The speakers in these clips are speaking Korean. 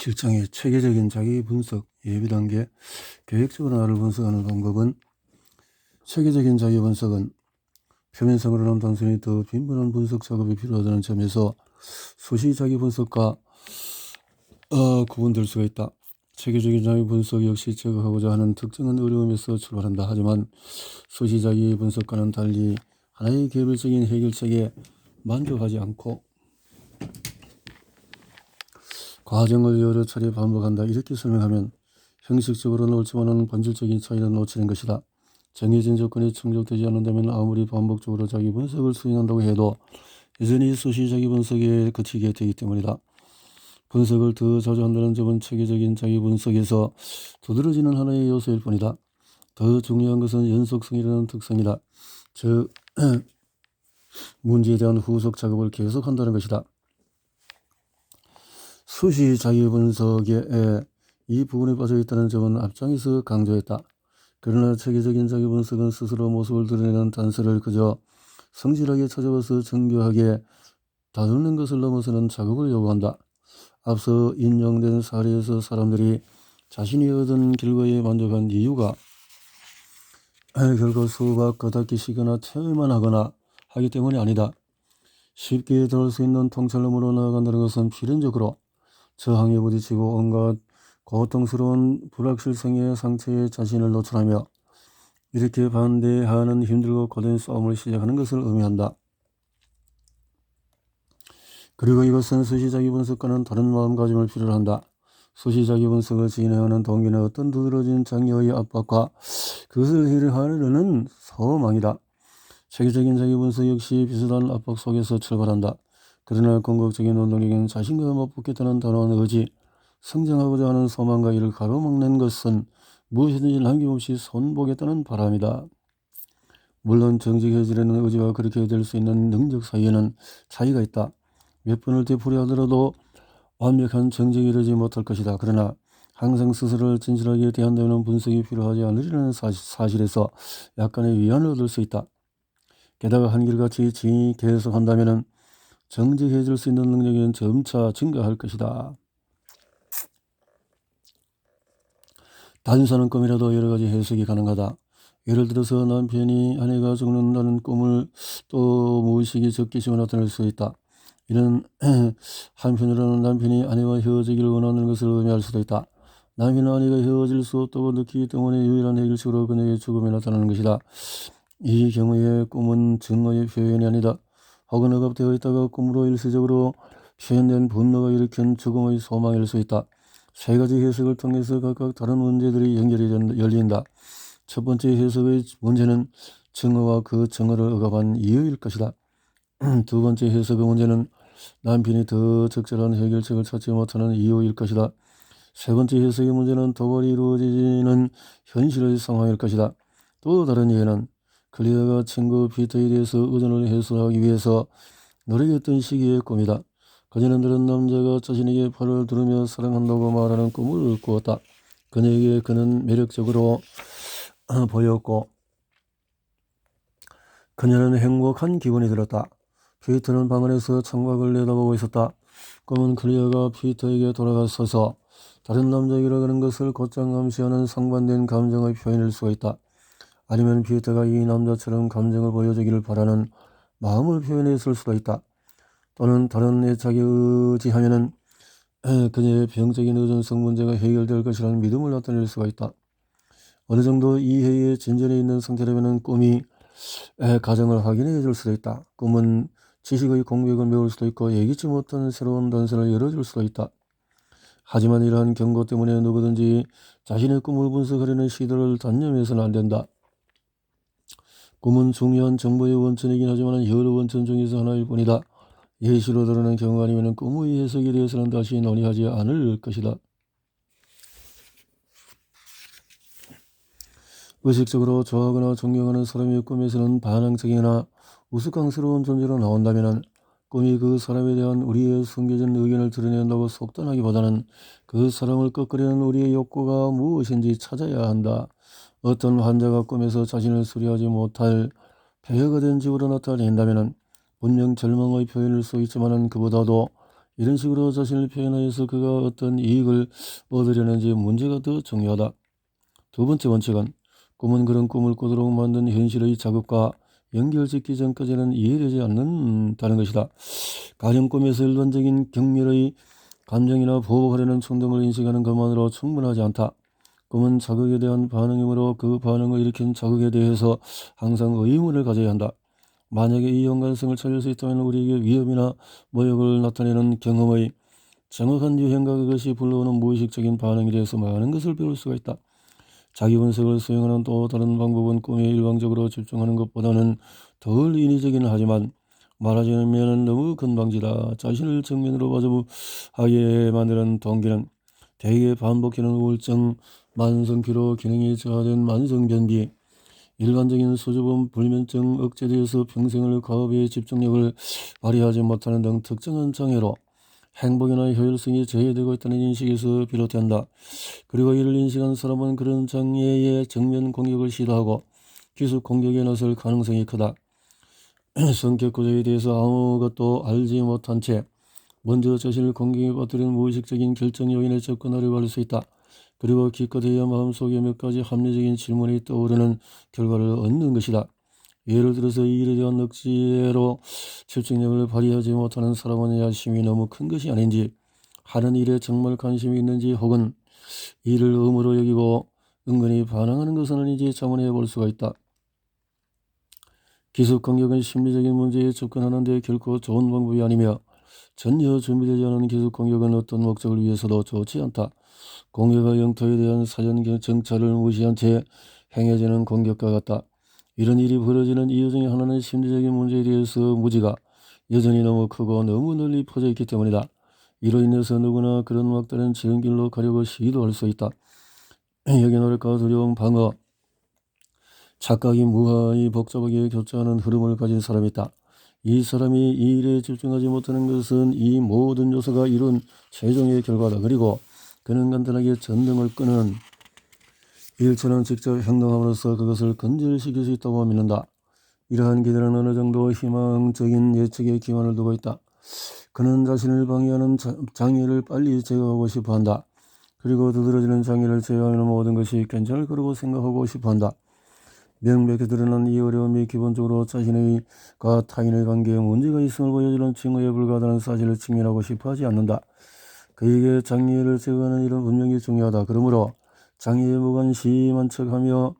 7장의 체계적인 자기 분석 예비 단계 계획적으로 나를 분석하는 방법은 체계적인 자기 분석은 표면상으로는 단순히 더 빈번한 분석 작업이 필요하다는 점에서 수시 자기 분석과 구분될 수가 있다. 체계적인 자기 분석 역시 제거하고자 하는 특정한 어려움에서 출발한다. 하지만 수시 자기 분석과는 달리 하나의 개별적인 해결책에 만족하지 않고 과정을 여러 차례 반복한다. 이렇게 설명하면 형식적으로는 옳지만은 본질적인 차이는 놓치는 것이다. 정해진 조건이 충족되지 않는다면 아무리 반복적으로 자기 분석을 수행한다고 해도 여전히 수시 자기 분석에 그치게 되기 때문이다. 분석을 더 자주 한다는 점은 체계적인 자기 분석에서 두드러지는 하나의 요소일 뿐이다. 더 중요한 것은 연속성이라는 특성이다. 즉 문제에 대한 후속 작업을 계속한다는 것이다. 수시 자기 분석에 이 부분에 빠져있다는 점은 앞장에서 강조했다. 그러나 체계적인 자기 분석은 스스로 모습을 드러내는 단서를 그저 성실하게 찾아와서 정교하게 다루는 것을 넘어서는 작업을 요구한다. 앞서 인용된 사례에서 사람들이 자신이 얻은 결과에 만족한 이유가 결국 수박 겉핥기 시거나 체험만 하거나 하기 때문이 아니다. 쉽게 다룰 수 있는 통찰론으로 나아간다는 것은 필연적으로 저항에 부딪히고 온갖 고통스러운 불확실성의 상처에 자신을 노출하며 이렇게 반대하는 힘들고 고된 싸움을 시작하는 것을 의미한다. 그리고 이것은 수시자기 분석과는 다른 마음가짐을 필요로 한다. 수시자기 분석을 진행하는 동기는 어떤 두드러진 장애의 압박과 그것을 해결하려는 소망이다. 체계적인 자기 분석 역시 비슷한 압박 속에서 출발한다. 그러나 궁극적인 원동력은 자신과 맞붙겠다는 단호한 의지, 성장하고자 하는 소망과 이를 가로막는 것은 무엇이든지 남김없이 손보겠다는 바람이다. 물론 정직해지려는 의지와 그렇게 될 수 있는 능력 사이에는 차이가 있다. 몇 번을 되풀이하더라도 완벽한 정직이 이르지 못할 것이다. 그러나 항상 스스로를 진실하게 대한다면 분석이 필요하지 않으리라는 사실에서 약간의 위안을 얻을 수 있다. 게다가 한결같이 계속한다면 정직해질 수 있는 능력은 점차 증가할 것이다. 단순한 꿈이라도 여러 가지 해석이 가능하다. 예를 들어서 남편이 아내가 죽는다는 꿈을 또 무의식이 적개심으로 나타낼 수 있다. 이는 한편으로는 남편이 아내와 헤어지기를 원하는 것을 의미할 수도 있다. 남편은 아내가 헤어질 수 없다고 느끼기 때문에 유일한 해결책으로 그녀의 죽음에 나타나는 것이다. 이 경우에 꿈은 증오의 표현이 아니다. 혹은 억압되어 있다가 꿈으로 일시적으로 표현된 분노가 일으킨 죽음의 소망일 수 있다. 세 가지 해석을 통해서 각각 다른 문제들이 열린다. 첫 번째 해석의 문제는 증오와 그 증오를 억압한 이유일 것이다. 두 번째 해석의 문제는 남편이 더 적절한 해결책을 찾지 못하는 이유일 것이다. 세 번째 해석의 문제는 도발이 이루어지는 현실의 상황일 것이다. 또 다른 예는 클리어가 친구 피터에 대해서 의존을 해소하기 위해서 노력했던 시기의 꿈이다. 그녀는 다른 남자가 자신에게 팔을 두르며 사랑한다고 말하는 꿈을 꾸었다. 그녀에게 그는 매력적으로 보였고 그녀는 행복한 기분이 들었다. 피터는 방 안에서 창밖을 내다보고 있었다. 꿈은 클리어가 피터에게 돌아가서서 다른 남자에게로 가는 것을 곧장 암시하는 상반된 감정의 표현일 수가 있다. 아니면 피터가 이 남자처럼 감정을 보여주기를 바라는 마음을 표현했을 수도 있다. 또는 다른 애착에 의지하면은 그녀의 병적인 의존성 문제가 해결될 것이라는 믿음을 나타낼 수가 있다. 어느 정도 이해의 진전에 있는 상태라면 꿈이 가정을 확인해 줄 수도 있다. 꿈은 지식의 공백을 메울 수도 있고 예기치 못한 새로운 단서를 열어줄 수도 있다. 하지만 이러한 경고 때문에 누구든지 자신의 꿈을 분석하려는 시도를 단념해서는 안 된다. 꿈은 중요한 정보의 원천이긴 하지만 여러 원천 중에서 하나일 뿐이다. 예시로 드러낸 경우 아니면 꿈의 해석에 대해서는 다시 논의하지 않을 것이다. 의식적으로 좋아하거나 존경하는 사람의 꿈에서는 반항적이거나 우스꽝스러운 존재로 나온다면 꿈이 그 사람에 대한 우리의 숨겨진 의견을 드러낸다고 속단하기보다는 그 사람을 꺾으려는 우리의 욕구가 무엇인지 찾아야 한다. 어떤 환자가 꿈에서 자신을 수리하지 못할 폐허가 된 집으로 나타낸다면 분명 절망의 표현일 수 있지만 그보다도 이런 식으로 자신을 표현하여서 그가 어떤 이익을 얻으려는지 문제가 더 중요하다. 두 번째 원칙은 꿈은 그런 꿈을 꾸도록 만든 현실의 자극과 연결짓기 전까지는 이해되지 않는다는 것이다. 가령 꿈에서 일반적인 경멸의 감정이나 보복하려는衝動을 인식하는 것만으로 충분하지 않다. 꿈은 자극에 대한 반응이므로 그 반응을 일으킨 자극에 대해서 항상 의문을 가져야 한다. 만약에 이 연관성을 찾을 수 있다면 우리에게 위협이나 모욕을 나타내는 경험의 정확한 유형과 그것이 불러오는 무의식적인 반응에 대해서 많은 것을 배울 수가 있다. 자기 분석을 수행하는 또 다른 방법은 꿈에 일방적으로 집중하는 것보다는 덜 인위적이긴 하지만 말하자면 너무 건방지다. 자신을 정면으로 마주하게 만드는 동기는 대개 반복되는 우울증, 만성피로, 기능이 저하된 만성변비, 일반적인 수줍음, 불면증, 억제되어서 평생을 과업에 집중력을 발휘하지 못하는 등 특정한 장애로 행복이나 효율성이 저해되고 있다는 인식에서 비롯된다. 그리고 이를 인식한 사람은 그런 장애의 정면 공격을 시도하고 기습 공격에 나설 가능성이 크다. 성격 구조에 대해서 아무것도 알지 못한 채 먼저 자신을 공격에 빠뜨리는 무의식적인 결정 요인에 접근하려고 할 수 있다. 그리고 기껏해야 마음속에 몇 가지 합리적인 질문이 떠오르는 결과를 얻는 것이다. 예를 들어서 이 일에 대한 억지로 집중력을 발휘하지 못하는 사람은 야심이 너무 큰 것이 아닌지, 하는 일에 정말 관심이 있는지, 혹은 이를 의무로 여기고 은근히 반항하는 것은 아닌지 자문해 볼 수가 있다. 기습 공격은 심리적인 문제에 접근하는 데 결코 좋은 방법이 아니며 전혀 준비되지 않은 기습 공격은 어떤 목적을 위해서도 좋지 않다. 공격의 영토에 대한 사전 정찰을 무시한 채 행해지는 공격과 같다. 이런 일이 벌어지는 이유 중에 하나는 심리적인 문제에 대해서 무지가 여전히 너무 크고 너무 널리 퍼져 있기 때문이다. 이로 인해서 누구나 그런 막다른 지름길로 가려고 시도할 수 있다. 여기 노력과 두려움, 방어, 착각이 무한히 복잡하게 교차하는 흐름을 가진 사람이 있다. 이 사람이 이 일에 집중하지 못하는 것은 이 모든 요소가 이룬 최종의 결과다. 그리고 그는 간단하게 전등을 끄는 일처럼 직접 행동함으로써 그것을 근절시킬 수 있다고 믿는다. 이러한 기대는 어느 정도 희망적인 예측에 기반을 두고 있다. 그는 자신을 방해하는 장애를 빨리 제거하고 싶어 한다. 그리고 두드러지는 장애를 제어하는 모든 것이 괜찮을 거라고 생각하고 싶어 한다. 명백히 드러난 이 어려움이 기본적으로 자신과 타인의 관계에 문제가 있음을 보여주는 증거에 불과하다는 사실을 직면하고 싶어 하지 않는다. 그에게 장애를 제거하는 일은 분명히 중요하다. 그러므로 장애에 무관심한 척하며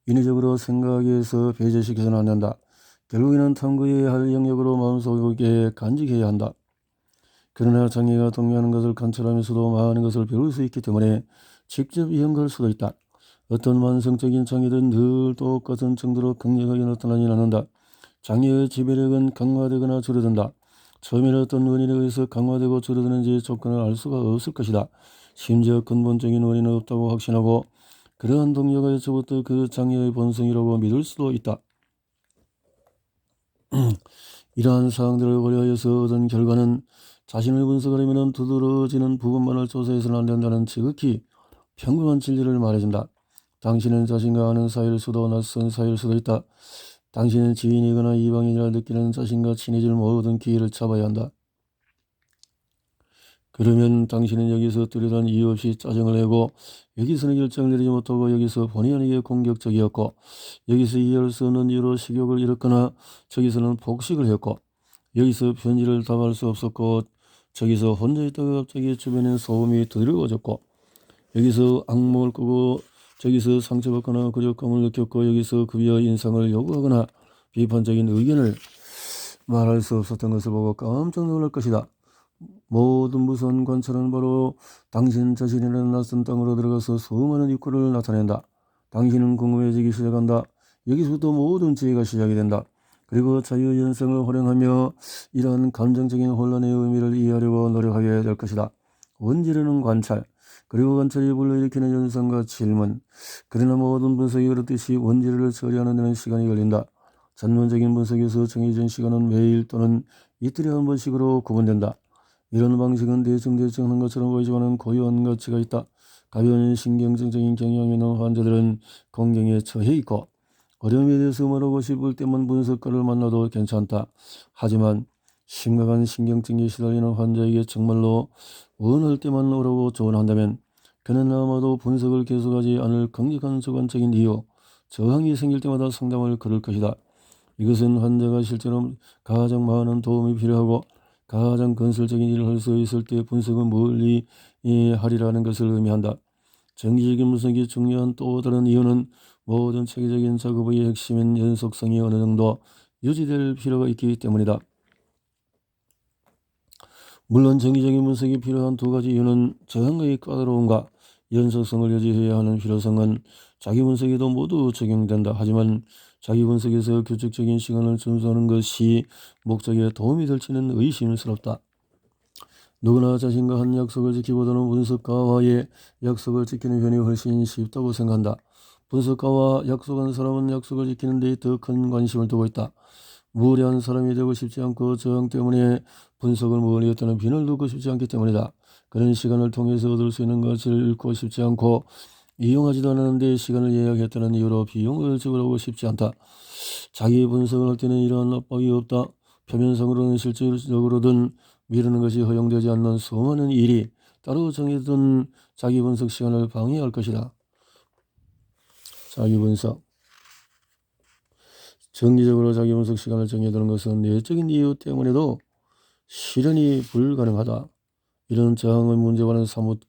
인위적으로 생각에서 배제시켜서는 안 된다. 결국에는 탐구해야 할 영역으로 마음속에 간직해야 한다. 그러나 장애가 동요하는 것을 관찰하면서도 많은 것을 배울 수 있기 때문에 직접 이용할 수도 있다. 어떤 만성적인 장애든 늘 똑같은 정도로 강력하게 나타나지 않는다. 장애의 지배력은 강화되거나 줄어든다. 처음에는 어떤 원인에 의해서 강화되고 줄어드는지 조건을 알 수가 없을 것이다. 심지어 근본적인 원인은 없다고 확신하고 그러한 동료가 여쭤부터 그 장애의 본성이라고 믿을 수도 있다. 이러한 사항들을 고려하여서 얻은 결과는 자신을 분석하려면 두드러지는 부분만을 조사해서는 안 된다는 지극히 평범한 진리를 말해준다. 당신은 자신과 아는 사이일 수도 낯선 사이일 수도 있다. 당신은 지인이거나 이방인이라 느끼는 자신과 친해질 모든 기회를 잡아야 한다. 그러면 당신은 여기서 뚜렷한 이유 없이 짜증을 내고 여기서는 결정을 내리지 못하고 여기서 본의 아니게 공격적이었고 여기서 이해할 수 없는 이유로 식욕을 일으켰거나 저기서는 폭식을 했고 여기서 편지를 답할 수 없었고 저기서 혼자 있다가 갑자기 주변에 소음이 드러워졌고 여기서 악몽을 꾸고 저기서 상처받거나 굴욕감을 느꼈고 여기서 급여 인상을 요구하거나 비판적인 의견을 말할 수 없었던 것을 보고 깜짝 놀랄 것이다. 모든 무서운 관찰은 바로 당신 자신이라는 낯선 땅으로 들어가서 수많은 입구를 나타낸다. 당신은 궁금해지기 시작한다. 여기서부터 모든 지혜가 시작이 된다. 그리고 자유연성을 활용하며 이러한 감정적인 혼란의 의미를 이해하려고 노력하게 될 것이다. 원지르는 관찰, 그리고 관찰이 불러일으키는 연상과 질문. 그러나 모든 분석이 그렇듯이 원지르를 처리하는 데는 시간이 걸린다. 전문적인 분석에서 정해진 시간은 매일 또는 이틀에 한 번씩으로 구분된다. 이런 방식은 대충 하는 것처럼 보이지만 고유한 가치가 있다. 가벼운 신경증적인 경향이 있는 환자들은 공경에 처해 있고 어려움에 대해서 말하고 싶을 때만 분석가를 만나도 괜찮다. 하지만 심각한 신경증에 시달리는 환자에게 정말로 원할 때만 오라고 조언한다면 그는 아마도 분석을 계속하지 않을 강력한 주관적인 이유, 저항이 생길 때마다 상담을 걸을 것이다. 이것은 환자가 실제로 가장 많은 도움이 필요하고 가장 건설적인 일을 할 수 있을 때 분석은 멀리 하리라는 것을 의미한다. 정기적인 분석이 중요한 또 다른 이유는 모든 체계적인 작업의 핵심인 연속성이 어느 정도 유지될 필요가 있기 때문이다. 물론 정기적인 분석이 필요한 두 가지 이유는 저항의 까다로움과 연속성을 유지해야 하는 필요성은 자기 분석에도 모두 적용된다. 하지만 자기 분석에서 규칙적인 시간을 준수하는 것이 목적에 도움이 될지는 의심스럽다. 누구나 자신과 한 약속을 지키보다는 분석가와의 약속을 지키는 편이 훨씬 쉽다고 생각한다. 분석가와 약속한 사람은 약속을 지키는 데 더 큰 관심을 두고 있다. 무례한 사람이 되고 싶지 않고 저항 때문에 분석을 멀리 했다는 빈을 두고 싶지 않기 때문이다. 그런 시간을 통해서 얻을 수 있는 것을 잃고 싶지 않고 이용하지도 않았는데 시간을 예약했다는 이유로 비용을 지불하고 싶지 않다. 자기 분석을 할 때는 이러한 압박이 없다. 표면상으로는 실질적으로든 미루는 것이 허용되지 않는 수많은 일이 따로 정해둔 자기 분석 시간을 방해할 것이다. 자기 분석. 정기적으로 자기 분석 시간을 정해두는 것은 내적인 이유 때문에도 실현이 불가능하다. 이런 저항의 문제와는 사뭇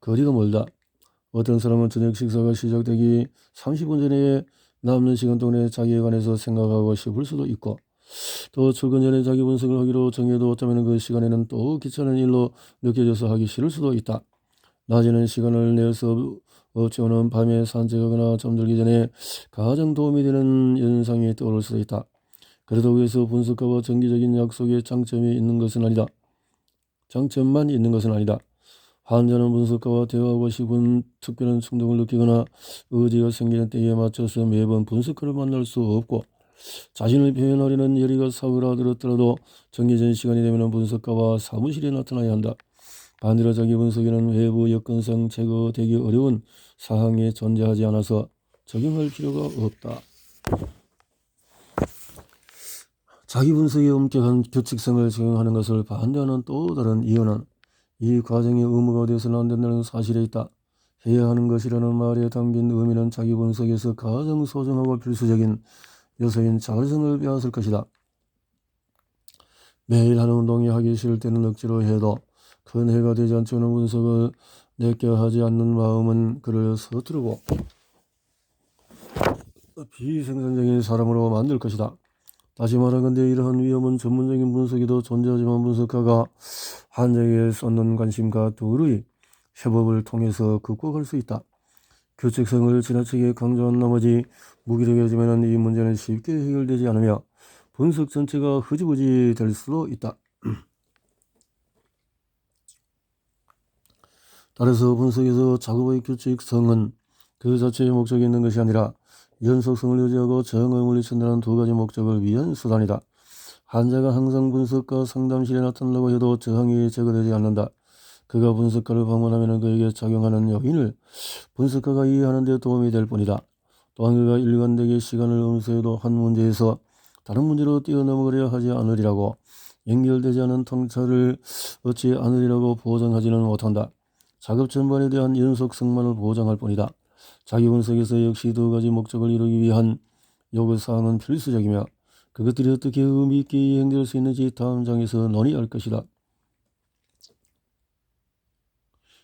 거리가 멀다. 어떤 사람은 저녁 식사가 시작되기 30분 전에 남는 시간 동안에 자기에 관해서 생각하고 싶을 수도 있고 또 출근 전에 자기 분석을 하기로 정해두었다면 그 시간에는 또 귀찮은 일로 느껴져서 하기 싫을 수도 있다. 낮에는 시간을 내서 업체오는 밤에 산책하거나 잠들기 전에 가장 도움이 되는 현상이 떠오를 수도 있다. 그래도 위해서 분석가와 정기적인 약속에 장점만 있는 것은 아니다. 환자는 분석가와 대화하고 싶은 특별한 충동을 느끼거나 의지가 생기는 때에 맞춰서 매번 분석가를 만날 수 없고 자신을 표현하려는 열의가 사그라들었더라도 정해진 시간이 되면 분석가와 사무실에 나타나야 한다. 반대로 자기 분석에는 외부 여건상 제거되기 어려운 사항이 존재하지 않아서 적용할 필요가 없다. 자기 분석에 엄격한 규칙성을 적용하는 것을 반대하는 또 다른 이유는 이 과정이 의무가 되어서는 안 된다는 사실에 있다. 해야 하는 것이라는 말에 담긴 의미는 자기 분석에서 가장 소중하고 필수적인 요소인 자율성을 빼앗을 것이다. 매일 하는 운동이 하기 싫을 때는 억지로 해도 큰 해가 되지 않지만 분석을 내껴 하지 않는 마음은 그를 서투르고 비생산적인 사람으로 만들 것이다. 다시 말하건대 이러한 위험은 전문적인 분석에도 존재하지만 분석가가 환자에게 쏟는 관심과 둘의 협업을 통해서 극복할 수 있다. 규칙성을 지나치게 강조한 나머지 무기력해지면 이 문제는 쉽게 해결되지 않으며 분석 전체가 흐지부지 될 수도 있다. 따라서 분석에서 작업의 규칙성은 그 자체의 목적이 있는 것이 아니라 연속성을 유지하고 저항을 물리친다는 두 가지 목적을 위한 수단이다. 환자가 항상 분석가 상담실에 나타나려고 해도 저항이 제거되지 않는다. 그가 분석가를 방문하면 그에게 작용하는 요인을 분석가가 이해하는 데 도움이 될 뿐이다. 또한 그가 일관되게 시간을 음수해도 한 문제에서 다른 문제로 뛰어넘어가려 하지 않으리라고 연결되지 않은 통찰을 얻지 않으리라고 보장하지는 못한다. 작업 전반에 대한 연속성만을 보장할 뿐이다. 자기 분석에서 역시 두 가지 목적을 이루기 위한 요구사항은 필수적이며 그것들이 어떻게 의미 있게 이행될 수 있는지 다음 장에서 논의할 것이다.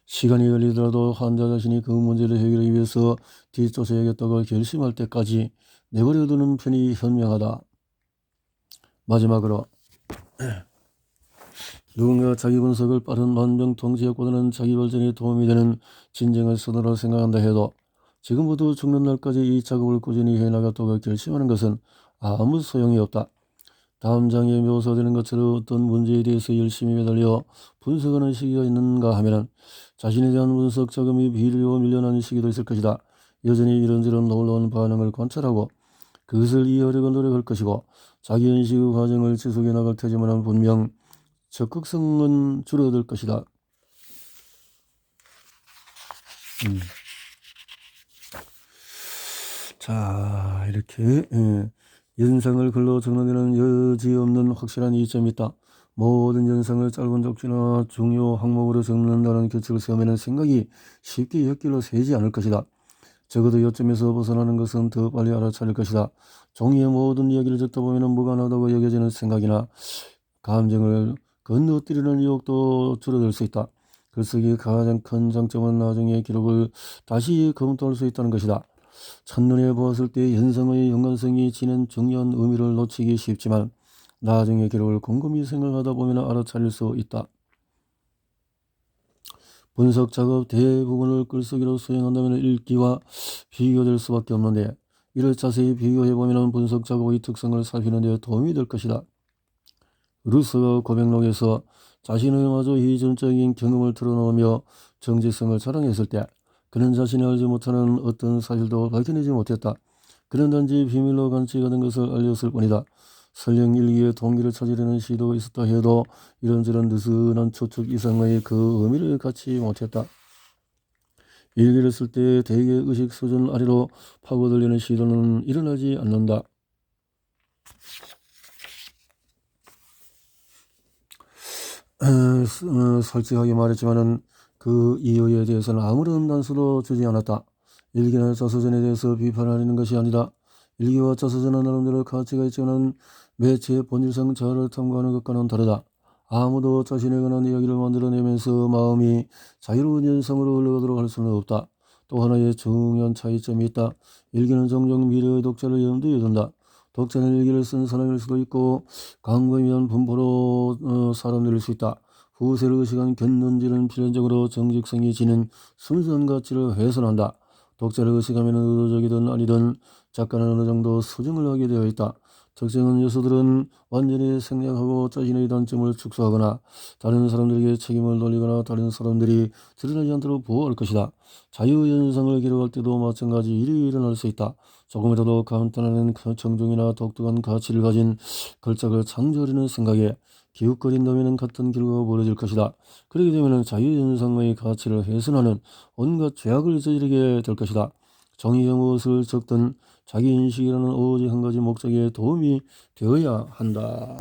시간이 걸리더라도 환자 자신이 그 문제를 해결하기 위해서 뒤쫓아야겠다고 결심할 때까지 내버려두는 편이 현명하다. 마지막으로 누군가 자기 분석을 빠른 만병통치약보다는 자기 발전에 도움이 되는 진정한 수단으로 생각한다 해도 지금부터 죽는 날까지 이 작업을 꾸준히 해나가도록 결심하는 것은 아무 소용이 없다. 다음 장에 묘사되는 것처럼 어떤 문제에 대해서 열심히 매달려 분석하는 시기가 있는가 하면 자신에 대한 분석 자금이 비리로 밀려나는 시기도 있을 것이다. 여전히 이런저런 놀라운 반응을 관찰하고 그것을 이해하려고 노력할 것이고 자기 인식의 과정을 지속해 나갈 테지만 분명 적극성은 줄어들 것이다. 자, 이렇게 연상을 글로 적는 데는 여지없는 확실한 이점이 있다. 모든 현상을 짧은 쪽지나 중요 항목으로 적는다는 규칙을 세우면 생각이 쉽게 엿길로 새지 않을 것이다. 적어도 요점에서 벗어나는 것은 더 빨리 알아차릴 것이다. 종이의 모든 이야기를 적다 보면 무관하다고 여겨지는 생각이나 감정을 건너뛰려는 유혹도 줄어들 수 있다. 글쓰기의 가장 큰 장점은 나중에 기록을 다시 검토할 수 있다는 것이다. 첫눈에 보았을 때 현상의 연관성이 지닌 중요한 의미를 놓치기 쉽지만 나중에 기록을 곰곰이 생각하다 보면 알아차릴 수 있다. 분석 작업 대부분을 글쓰기로 수행한다면 읽기와 비교될 수밖에 없는데 이를 자세히 비교해보면 분석 작업의 특성을 살피는 데 도움이 될 것이다. 루스가 고백록에서 자신의 마저 이전적인 경험을 드러내며 정체성을 자랑했을 때 그는 자신이 알지 못하는 어떤 사실도 밝혀내지 못했다. 그는 단지 비밀로 간직하던 것을 알렸을 뿐이다. 설령 일기의 동기를 찾으려는 시도가 있었다 해도 이런저런 느슨한 추측 이상의 그 의미를 갖지 못했다. 일기를 쓸 때 대개 의식 수준 아래로 파고들려는 시도는 일어나지 않는다. 솔직하게 말했지만은 그 이유에 대해서는 아무런 단서도 주지 않았다. 일기나 자서전에 대해서 비판하려는 것이 아니다. 일기와 자서전은 나름대로 가치가 있지만 매체의 본질상 자아를 탐구하는 것과는 다르다. 아무도 자신에 관한 이야기를 만들어내면서 마음이 자유로운 현상으로 흘러가도록 할 수는 없다. 또 하나의 중요한 차이점이 있다. 일기는 종종 미래의 독자를 염두에 둔다. 독자는 일기를 쓴 사람일 수도 있고 광범위한 분포로 사람들일 수 있다. 후세를 의식한 견눈질은 필연적으로 정직성이 지닌 순수한 가치를 훼손한다. 독자를 의식하면 의도적이든 아니든 작가는 어느 정도 수정을 하게 되어 있다. 특정한 요소들은 완전히 생략하고 자신의 단점을 축소하거나 다른 사람들에게 책임을 돌리거나 다른 사람들이 드러나지 않도록 보호할 것이다. 자유현상을 기록할 때도 마찬가지 일이 일어날 수 있다. 조금이라도 간단한 청중이나 독특한 가치를 가진 걸작을 창조하려는 생각에 기웃거린다면 같은 결과가 벌어질 것이다. 그렇게 되면 자유현상의 가치를 훼손하는 온갖 죄악을 저지르게 될 것이다. 정의가 무엇을 적든 자기 인식이라는 오직 한 가지 목적에 도움이 되어야 한다.